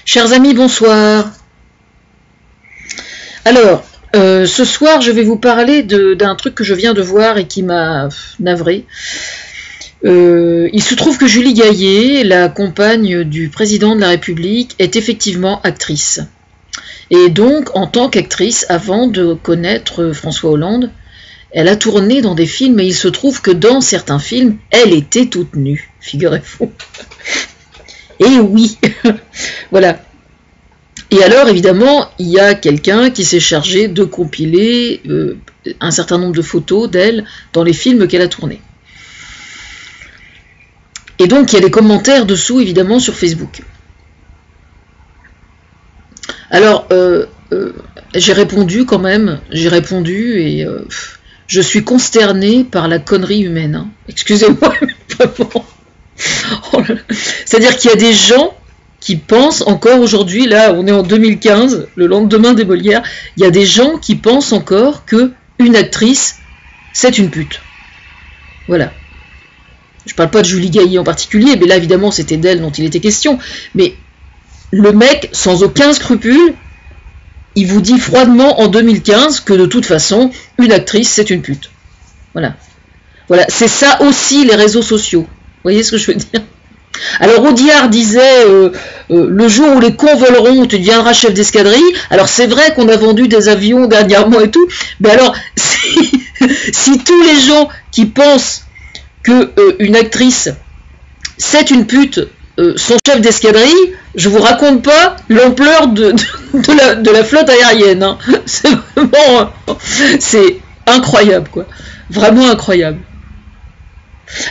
Chers amis, bonsoir. Alors, ce soir, je vais vous parler d'un truc que je viens de voir et qui m'a navré. Il se trouve que Julie Gaillet, la compagne du président de la République, est effectivement actrice. Et donc, en tant qu'actrice, avant de connaître François Hollande, elle a tourné dans des films et il se trouve que dans certains films, elle était toute nue, figurez-vous. Et oui, voilà. Et alors, évidemment, il y a quelqu'un qui s'est chargé de compiler un certain nombre de photos d'elle dans les films qu'elle a tournés. Et donc, il y a des commentaires dessous, évidemment, sur Facebook. Alors, j'ai répondu quand même, et je suis consternée par la connerie humaine. Hein. Excusez-moi, vraiment. C'est-à-dire qu'il y a des gens qui pensent encore aujourd'hui, là on est en 2015, le lendemain des Molières, il y a des gens qui pensent encore que une actrice, c'est une pute. Voilà. Je parle pas de Julie Gaillet en particulier, mais là évidemment c'était d'elle dont il était question. Mais le mec, sans aucun scrupule, il vous dit froidement en 2015 que de toute façon, une actrice, c'est une pute. Voilà. Voilà, c'est ça aussi les réseaux sociaux. Vous voyez ce que je veux dire? Alors Audiard disait le jour où les cons voleront, tu deviendras chef d'escadrille. Alors c'est vrai qu'on a vendu des avions dernièrement et tout, mais alors si tous les gens qui pensent que une actrice c'est une pute sont chefs d'escadrille, je vous raconte pas l'ampleur de la flotte aérienne. Hein. C'est vraiment, c'est incroyable quoi, vraiment incroyable.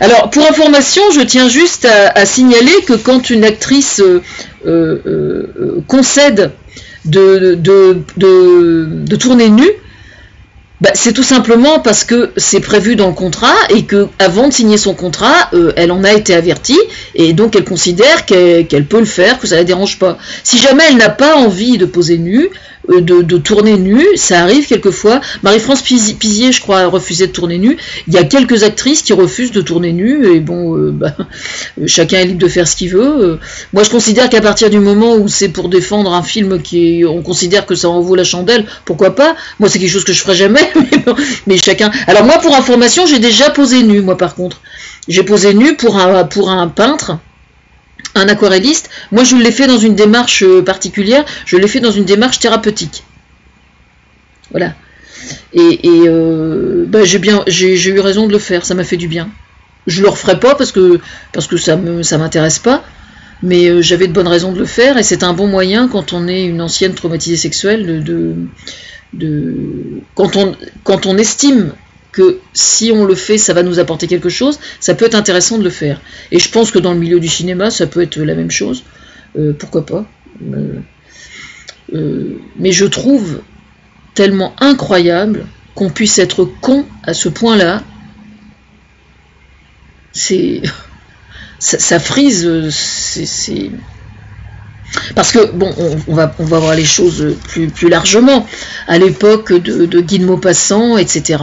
Alors, pour information, je tiens juste à signaler que quand une actrice concède de tourner nue, bah, c'est tout simplement parce que c'est prévu dans le contrat et que avant de signer son contrat, elle en a été avertie et donc elle considère qu'elle peut le faire, que ça la dérange pas. Si jamais elle n'a pas envie de poser nue, de tourner nue, ça arrive quelquefois. Marie-France Pizier, je crois, a refusé de tourner nue. Il y a quelques actrices qui refusent de tourner nue et bon, chacun est libre de faire ce qu'il veut. Moi, je considère qu'à partir du moment où c'est pour défendre un film on considère que ça en vaut la chandelle, pourquoi pas? Moi, c'est quelque chose que je ferai jamais, mais chacun. Alors moi, pour information, j'ai déjà posé nue. Moi, par contre, j'ai posé nue pour un peintre. Un aquarelliste, moi je l'ai fait dans une démarche particulière, je l'ai fait dans une démarche thérapeutique. Voilà. Et j'ai eu raison de le faire, ça m'a fait du bien. Je le referai pas parce que ça m'intéresse pas, mais j'avais de bonnes raisons de le faire et c'est un bon moyen quand on est une ancienne traumatisée sexuelle quand on estime que si on le fait, ça va nous apporter quelque chose, ça peut être intéressant de le faire. Et je pense que dans le milieu du cinéma, ça peut être la même chose. Pourquoi pas mais je trouve tellement incroyable qu'on puisse être con à ce point-là. Ça frise, c'est... Parce que, bon, on va voir les choses plus largement. À l'époque de Guy de Maupassant, etc.,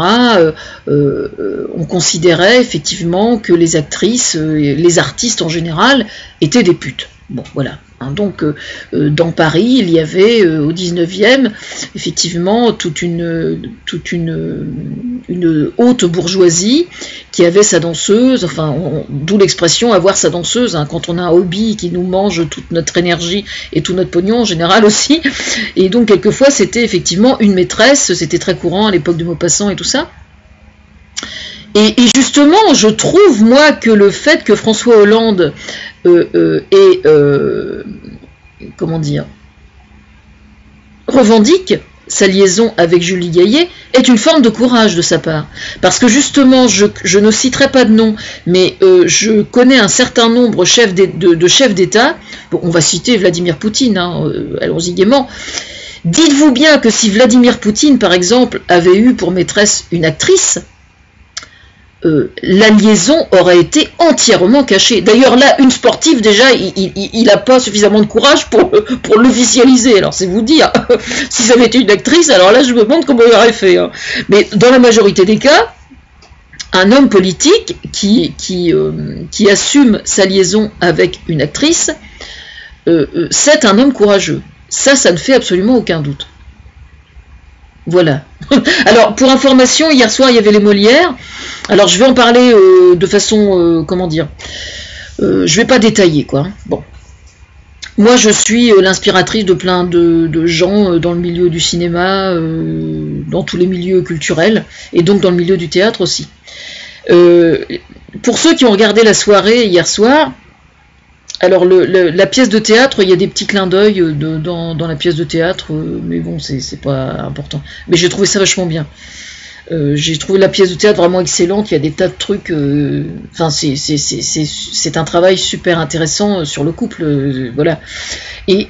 on considérait effectivement que les actrices, les artistes en général, étaient des putes. Bon, voilà. Hein, donc, dans Paris, il y avait, au 19e, effectivement, toute une haute bourgeoisie qui avait sa danseuse, enfin, d'où l'expression avoir sa danseuse, hein, quand on a un hobby qui nous mange toute notre énergie et tout notre pognon en général aussi. Et donc, quelquefois, c'était effectivement une maîtresse, c'était très courant à l'époque de Maupassant et tout ça. Et justement, je trouve, moi, que le fait que François Hollande revendique sa liaison avec Julie Gaillet est une forme de courage de sa part. Parce que justement, je ne citerai pas de nom, mais je connais un certain nombre de chefs d'État, bon, on va citer Vladimir Poutine, hein, allons-y gaiement. Dites-vous bien que si Vladimir Poutine, par exemple, avait eu pour maîtresse une actrice, la liaison aurait été entièrement cachée. D'ailleurs là, une sportive déjà, il n'a pas suffisamment de courage pour l'officialiser. Alors c'est vous dire, si ça avait été une actrice, alors là je me demande comment il aurait fait. Hein. Mais dans la majorité des cas, un homme politique qui assume sa liaison avec une actrice c'est un homme courageux. Ça ne fait absolument aucun doute. Voilà. Alors, pour information, hier soir, il y avait les Molières. Alors, je vais en parler de façon, comment dire, je vais pas détailler, quoi. Bon. Moi, je suis l'inspiratrice de plein de gens dans le milieu du cinéma, dans tous les milieux culturels, et donc dans le milieu du théâtre aussi. Pour ceux qui ont regardé la soirée hier soir, alors la pièce de théâtre, il y a des petits clins d'œil dans la pièce de théâtre, mais bon, c'est pas important. Mais j'ai trouvé ça vachement bien. J'ai trouvé la pièce de théâtre vraiment excellente, il y a des tas de trucs, enfin c'est un travail super intéressant sur le couple, voilà. Et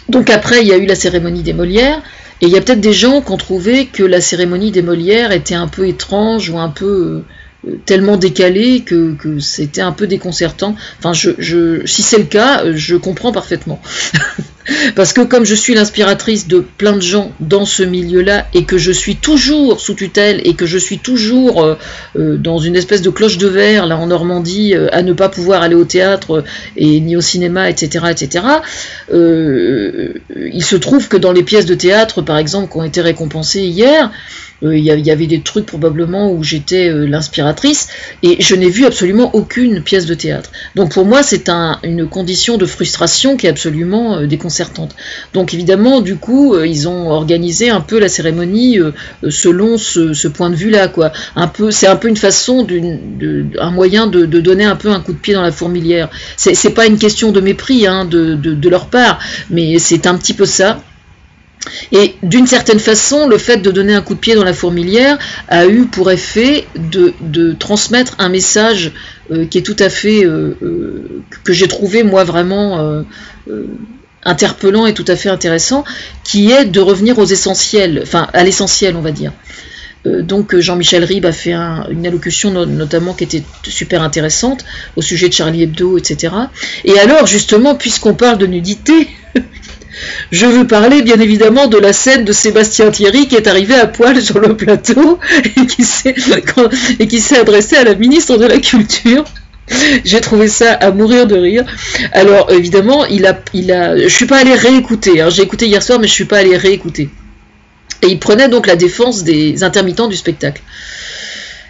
donc après il y a eu la cérémonie des Molières, et il y a peut-être des gens qui ont trouvé que la cérémonie des Molières était un peu étrange ou un peu tellement décalée que c'était un peu déconcertant. Enfin, si c'est le cas, je comprends parfaitement. Parce que comme je suis l'inspiratrice de plein de gens dans ce milieu-là, et que je suis toujours sous tutelle, et que je suis toujours dans une espèce de cloche de verre, là en Normandie, à ne pas pouvoir aller au théâtre, et ni au cinéma, etc., etc., il se trouve que dans les pièces de théâtre, par exemple, qui ont été récompensées hier, il y avait des trucs probablement où j'étais l'inspiratrice, et je n'ai vu absolument aucune pièce de théâtre. Donc pour moi, c'est une condition de frustration qui est absolument déconcertante. Donc évidemment, du coup, ils ont organisé un peu la cérémonie selon ce point de vue-là, quoi. C'est un peu une façon, un moyen de donner un peu un coup de pied dans la fourmilière. C'est pas une question de mépris hein, de leur part, mais c'est un petit peu ça. Et d'une certaine façon, le fait de donner un coup de pied dans la fourmilière a eu pour effet de transmettre un message qui est tout à fait, que j'ai trouvé moi vraiment interpellant et tout à fait intéressant, qui est de revenir aux essentiels, enfin à l'essentiel on va dire. Donc Jean-Michel Ribes a fait une allocution notamment qui était super intéressante au sujet de Charlie Hebdo, etc. Et alors justement, puisqu'on parle de nudité, je veux parler bien évidemment de la scène de Sébastien Thierry qui est arrivé à poil sur le plateau et qui s'est adressé à la ministre de la Culture. J'ai trouvé ça à mourir de rire. Alors évidemment, je suis pas allée réécouter, hein. J'ai écouté hier soir mais je suis pas allée réécouter. Et il prenait donc la défense des intermittents du spectacle.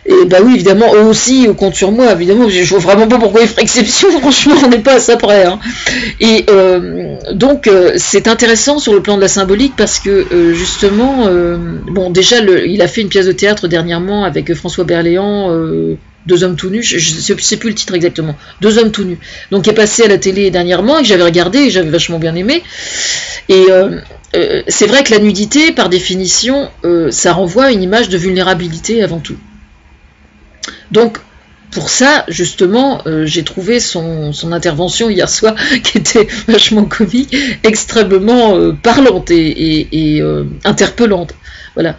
Et bah oui, évidemment, eux aussi comptent sur moi, évidemment, je vois vraiment pas pourquoi ils feraient exception, franchement, on n'est pas à ça près. Hein. Et donc, c'est intéressant sur le plan de la symbolique parce que, justement, bon, déjà, il a fait une pièce de théâtre dernièrement avec François Berléand, Deux hommes tout nus, je ne sais plus le titre exactement, Deux hommes tout nus, donc qui est passé à la télé dernièrement et que j'avais regardé et j'avais vachement bien aimé. Et c'est vrai que la nudité, par définition, ça renvoie à une image de vulnérabilité avant tout. Donc, pour ça, justement, j'ai trouvé son intervention hier soir, qui était vachement comique, extrêmement parlante et interpellante. Voilà.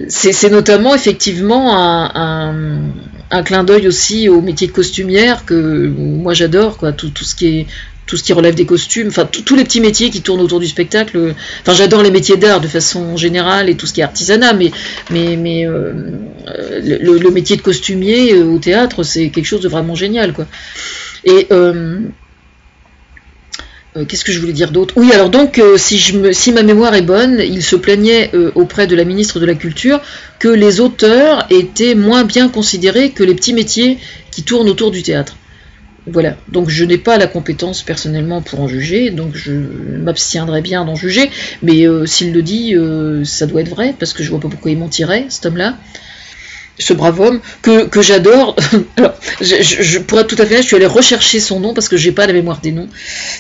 C'est notamment, effectivement, un clin d'œil aussi au métier de costumière, que moi j'adore, quoi, tout ce qui relève des costumes, enfin tous les petits métiers qui tournent autour du spectacle. Enfin, j'adore les métiers d'art de façon générale et tout ce qui est artisanat, mais le métier de costumier au théâtre, c'est quelque chose de vraiment génial, quoi. Et qu'est-ce que je voulais dire d'autre? Oui, alors donc, si ma mémoire est bonne, il se plaignait auprès de la ministre de la Culture que les auteurs étaient moins bien considérés que les petits métiers qui tournent autour du théâtre. Voilà, donc je n'ai pas la compétence personnellement pour en juger, donc je m'abstiendrai bien d'en juger, mais s'il le dit, ça doit être vrai, parce que je vois pas pourquoi il mentirait, cet homme-là, ce brave homme, que j'adore. Alors, pour être tout à fait honnête, je suis allée rechercher son nom, parce que j'ai pas la mémoire des noms,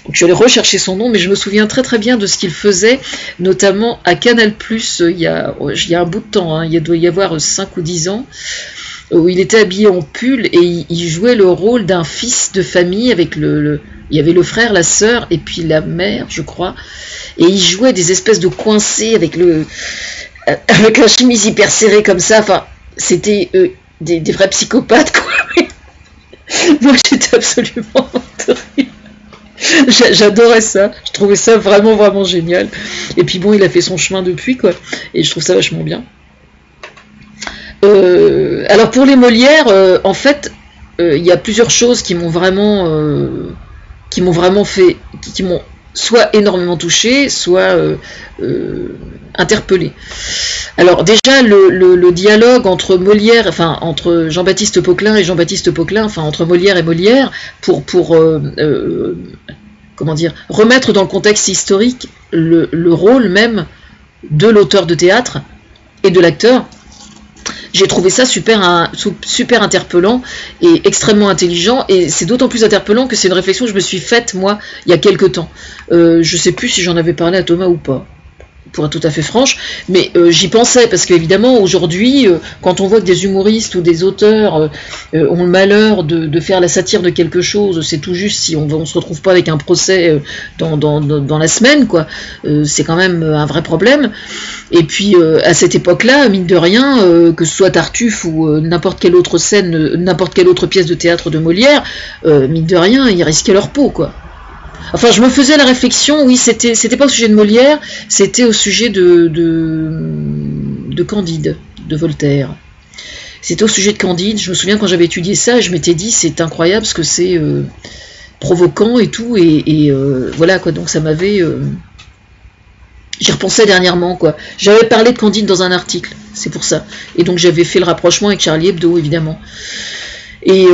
donc je suis allée rechercher son nom, mais je me souviens très très bien de ce qu'il faisait, notamment à Canal+, il y a un bout de temps, hein, il doit y avoir 5 ou 10 ans, où il était habillé en pull et il jouait le rôle d'un fils de famille avec il y avait le frère, la sœur et puis la mère, je crois, et il jouait des espèces de coincés avec la chemise hyper serrée comme ça. Enfin, c'était des vrais psychopathes, quoi. Moi, j'étais absolument j'adorais ça, je trouvais ça vraiment vraiment génial. Et puis bon, il a fait son chemin depuis, quoi, et je trouve ça vachement bien. Alors pour les Molières, en fait, il y a plusieurs choses qui m'ont vraiment fait, qui m'ont soit énormément touché, soit interpellé. Alors déjà le dialogue entre Molière, enfin entre Jean-Baptiste Poquelin et Jean-Baptiste Poquelin, enfin entre Molière et Molière, pour comment dire, remettre dans le contexte historique le rôle même de l'auteur de théâtre et de l'acteur. J'ai trouvé ça super interpellant et extrêmement intelligent, et c'est d'autant plus interpellant que c'est une réflexion que je me suis faite moi il y a quelques temps. Je sais plus si j'en avais parlé à Thomas ou pas, pour être tout à fait franche, mais j'y pensais parce qu'évidemment aujourd'hui, quand on voit que des humoristes ou des auteurs ont le malheur de faire la satire de quelque chose, c'est tout juste si on se retrouve pas avec un procès dans la semaine, quoi. C'est quand même un vrai problème. Et puis à cette époque-là, mine de rien, que ce soit Tartuffe ou n'importe quelle autre scène, n'importe quelle autre pièce de théâtre de Molière, mine de rien, ils risquaient leur peau, quoi. Enfin, je me faisais la réflexion, oui, c'était pas au sujet de Molière, c'était au sujet de Candide, de Voltaire. C'était au sujet de Candide. Je me souviens quand j'avais étudié ça, je m'étais dit c'est incroyable ce que c'est provoquant et tout, et voilà quoi. Donc ça m'avait, j'y repensais dernièrement, quoi. J'avais parlé de Candide dans un article, c'est pour ça. Et donc j'avais fait le rapprochement avec Charlie Hebdo, évidemment. Et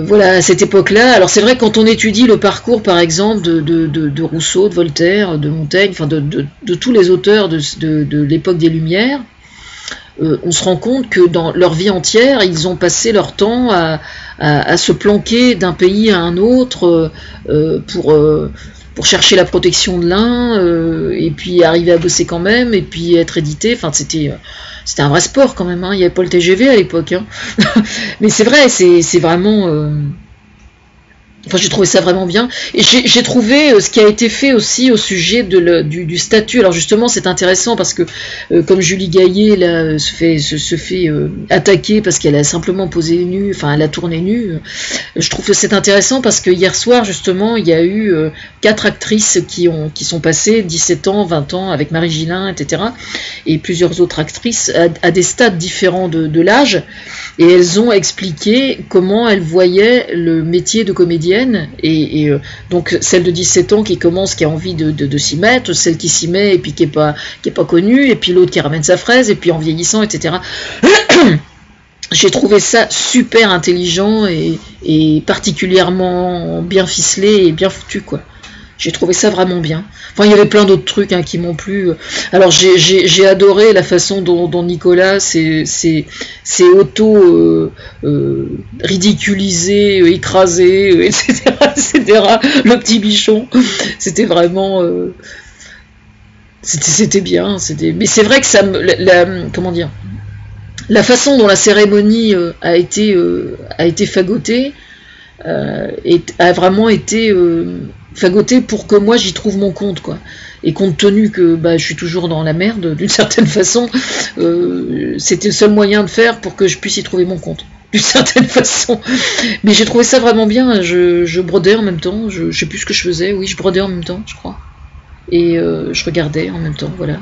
voilà, à cette époque-là, alors c'est vrai que quand on étudie le parcours, par exemple, de Rousseau, de Voltaire, de Montaigne, enfin de tous les auteurs de l'époque des Lumières, on se rend compte que dans leur vie entière, ils ont passé leur temps à se planquer d'un pays à un autre pour chercher la protection de l'un, et puis arriver à bosser quand même, et puis être édité. Enfin, c'était un vrai sport quand même, hein. Il n'y avait pas le TGV à l'époque, hein. Mais c'est vrai, c'est vraiment... Enfin, j'ai trouvé ça vraiment bien. Et j'ai trouvé ce qui a été fait aussi au sujet du statut. Alors justement, c'est intéressant parce que comme Julie Gaillet là, se fait attaquer parce qu'elle a simplement posé nue, enfin elle a tourné nue, je trouve que c'est intéressant parce que hier soir, justement, il y a eu 4 actrices qui sont passées 17 ans, 20 ans avec Marie Gillin, etc. Et plusieurs autres actrices à des stades différents de l'âge. Et elles ont expliqué comment elles voyaient le métier de comédienne, et donc celle de 17 ans qui commence, qui a envie de s'y mettre, celle qui s'y met et puis qui est pas connue, et puis l'autre qui ramène sa fraise, et puis en vieillissant, etc. J'ai trouvé ça super intelligent et particulièrement bien ficelé et bien foutu, quoi. J'ai trouvé ça vraiment bien. Enfin, il y avait plein d'autres trucs qui m'ont plu. Alors, j'ai adoré la façon dont Nicolas s'est ridiculisé, écrasé, etc., etc. Le petit bichon. C'était vraiment... c'était bien. Mais c'est vrai que ça me... comment dire, la façon dont la cérémonie a été fagotée a vraiment été... fagoté pour que moi j'y trouve mon compte, quoi. Et compte tenu que je suis toujours dans la merde d'une certaine façon, c'était le seul moyen de faire pour que je puisse y trouver mon compte d'une certaine façon. Mais j'ai trouvé ça vraiment bien. Je brodais en même temps, je sais plus ce que je faisais, oui, je brodais en même temps, je crois, et je regardais en même temps, voilà.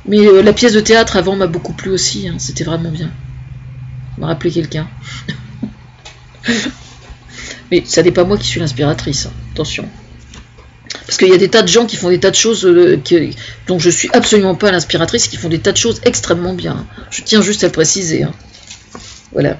Mais la pièce de théâtre avant m'a beaucoup plu aussi, hein. C'était vraiment bien, ça m'a rappelé quelqu'un. Mais ça n'est pas moi qui suis l'inspiratrice, hein. Attention. Parce qu'il y a des tas de gens qui font des tas de choses dont je suis absolument pas l'inspiratrice, qui font des tas de choses extrêmement bien. Je tiens juste à le préciser, hein. Voilà.